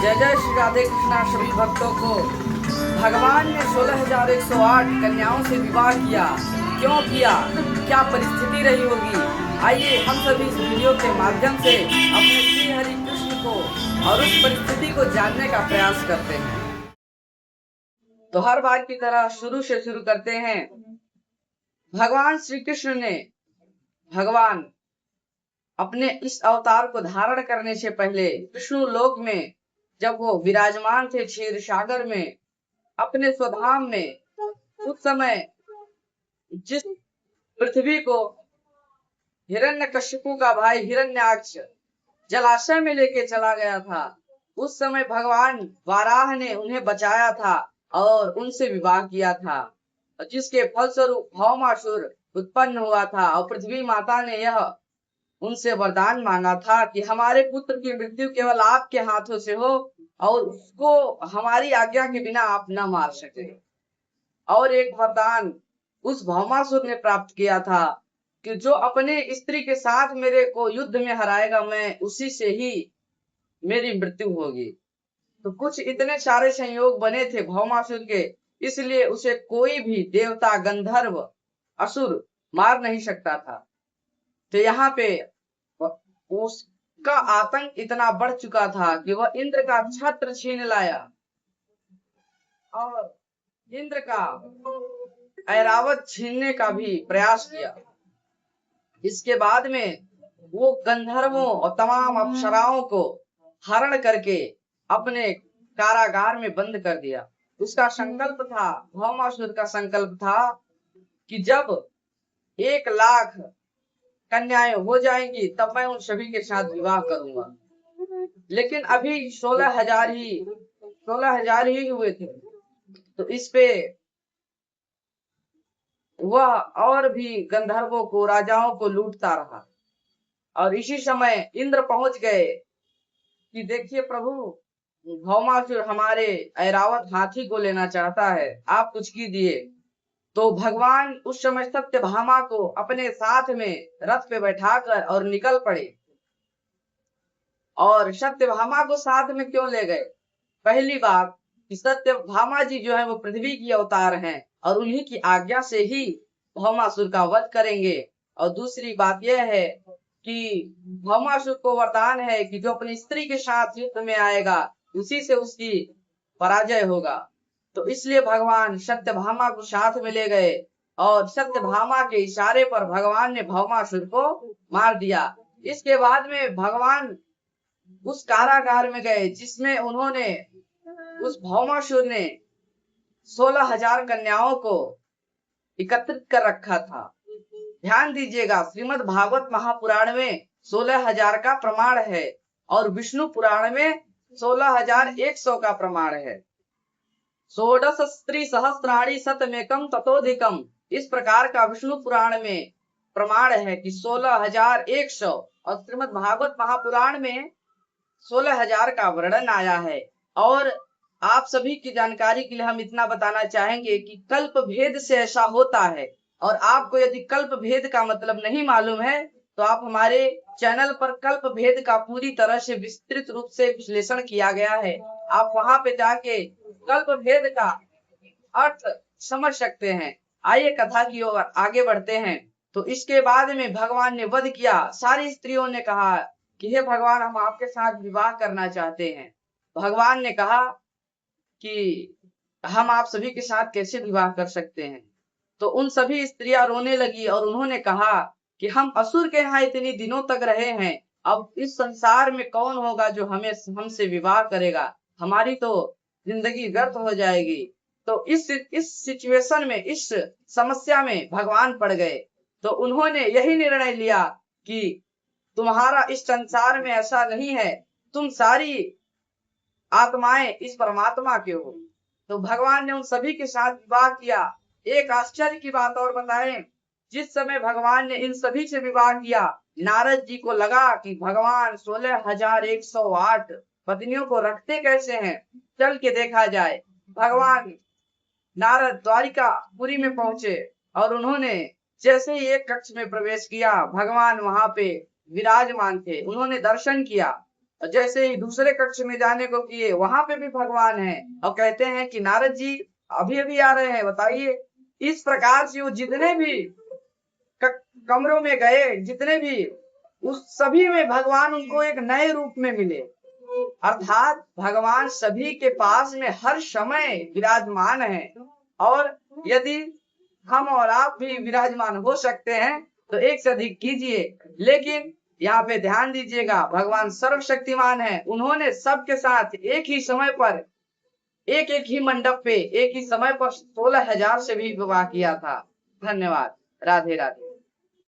जय जय श्री राधे कृष्णा। सभी भक्तों को भगवान ने 16,108 कन्याओं से विवाह किया। क्यों किया, क्या परिस्थिति रही होगी, आइए हम सभी इस वीडियो के माध्यम से अपने श्री हरि कृष्ण को और उस परिस्थिति को जानने का प्रयास करते हैं। तो हर बार की तरह शुरू से शुरू करते हैं। भगवान श्री कृष्ण ने भगवान अपने इस अवतार को धारण करने से पहले विष्णु लोक में जब वो विराजमान थे क्षीर सागर में अपने स्वधाम में, उस समय जिस पृथ्वी को हिरण्यकशिपु का भाई हिरण्याक्ष जलाशय में लेके चला गया था, उस समय भगवान वाराह ने उन्हें बचाया था और उनसे विवाह किया था, जिसके फलस्वरूप भौमासुर उत्पन्न हुआ था। और पृथ्वी माता ने यह उनसे वरदान मांगा था कि हमारे पुत्र की मृत्यु केवल आपके हाथों से हो और उसको हमारी आज्ञा के बिना आप न मार सके। और एक वरदान उस भौमासुर ने प्राप्त किया था कि जो अपने स्त्री के साथ मेरे को युद्ध में हराएगा, मैं उसी से ही मेरी मृत्यु होगी। तो कुछ इतने सारे संयोग बने थे भौमासुर के, इसलिए उसे कोई भी देवता, गंधर्व, असुर मार नहीं सकता था। तो यहाँ पे उसका आतंक इतना बढ़ चुका था कि वह इंद्र का छत्र छीन लाया और इंद्र का ऐरावत छीनने का भी प्रयास किया। इसके बाद में वो गंधर्वों और तमाम अप्सराओं को हरण करके अपने कारागार में बंद कर दिया। उसका संकल्प था, भौमासुर का संकल्प था कि जब 1,00,000 कन्याएं हो जाएंगी तब मैं उन सभी के साथ विवाह करूंगा। लेकिन अभी 16,000 ही हुए थे। तो इस पे वह और भी गंधर्वों को, राजाओं को लूटता रहा। और इसी समय इंद्र पहुंच गए कि देखिए प्रभु, भौमासुर हमारे ऐरावत हाथी को लेना चाहता है, आप कुछ कीजिए। तो भगवान उस समय सत्यभामा को अपने साथ में रथ पे बैठाकर और निकल पड़े। और सत्यभामा को साथ में क्यों ले गए? पहली बात कि सत्यभामा जी जो है वो पृथ्वी की अवतार हैं और उन्हीं की आज्ञा से ही भौमासुर का वध करेंगे। और दूसरी बात यह है कि भौमासुर को वरदान है कि जो अपनी स्त्री के साथ युद्ध में आएगा उसी से उसकी पराजय होगा। तो इसलिए भगवान सत्यभामा को साथ में ले गए और सत्यभामा के इशारे पर भगवान ने भौमासुर को मार दिया। इसके बाद में भगवान उस कारागार में गए जिसमें उन्होंने, उस भौमासुर ने 16,000 कन्याओं को एकत्रित कर रखा था। ध्यान दीजिएगा, श्रीमद् भागवत महापुराण में 16,000 का प्रमाण है और विष्णु पुराण में 16,100 का प्रमाण है। 16 स्त्री सहस्त्राणी शतमेकम ततोधिकम, इस प्रकार का विष्णु पुराण में प्रमाण है कि 16,100 और श्रीमद् भागवत महापुराण में 16,000 का वर्णन आया है। और आप सभी की जानकारी के लिए हम इतना बताना चाहेंगे कि कल्प भेद से ऐसा होता है। और आपको यदि कल्प भेद का मतलब नहीं मालूम है तो आप हमारे चैनल पर कल्प भेद का पूरी तरह से विस्तृत रूप से विश्लेषण किया गया है, आप वहां पे जाके कल्प भेद का अर्थ समझ सकते हैं। आइए कथा की ओर आगे बढ़ते हैं। तो इसके बाद में भगवान ने वध किया। सारी स्त्रियों ने कहा कि हे भगवान, हम आपके साथ विवाह करना चाहते हैं। भगवान ने कहा कि हम आप सभी के साथ कैसे विवाह कर सकते हैं। तो उन सभी स्त्रियां रोने लगी और उन्होंने कहा कि हम असुर के यहाँ इतनी दिनों तक रहे हैं, अब इस संसार में कौन होगा जो हमसे विवाह करेगा, हमारी तो जिंदगी व्यर्थ हो जाएगी। तो इस सिचुएशन में, इस समस्या में भगवान पड़ गए। तो उन्होंने यही निर्णय लिया कि तुम्हारा इस संसार में ऐसा नहीं है, तुम सारी आत्माएं इस परमात्मा के हो। तो भगवान ने उन सभी के साथ विवाह किया। एक आश्चर्य की बात और बताएं, जिस समय भगवान ने इन सभी से विवाह किया, नारद जी को लगा कि भगवान 16,108 पत्नियों को रखते कैसे हैं, चल के देखा जाए। भगवान नारद द्वारिकापुरी में पहुंचे और उन्होंने जैसे ही एक कक्ष में प्रवेश किया, भगवान वहां पे विराजमान थे। उन्होंने दर्शन किया और जैसे ही दूसरे कक्ष में जाने को किए, वहां पे भी भगवान है और कहते हैं कि नारद जी अभी अभी आ रहे हैं, बताइए। इस प्रकार से वो जितने भी कमरों में गए, जितने भी, उस सभी में भगवान उनको एक नए रूप में मिले। अर्थात भगवान सभी के पास में हर समय विराजमान है। और यदि हम और आप भी विराजमान हो सकते हैं तो एक से अधिक कीजिए, लेकिन यहाँ पे ध्यान दीजिएगा, भगवान सर्वशक्तिमान है। उन्होंने सबके साथ एक ही समय पर, एक एक ही मंडप पे, एक ही समय पर 16,000 से भी विवाह किया था। धन्यवाद। राधे राधे।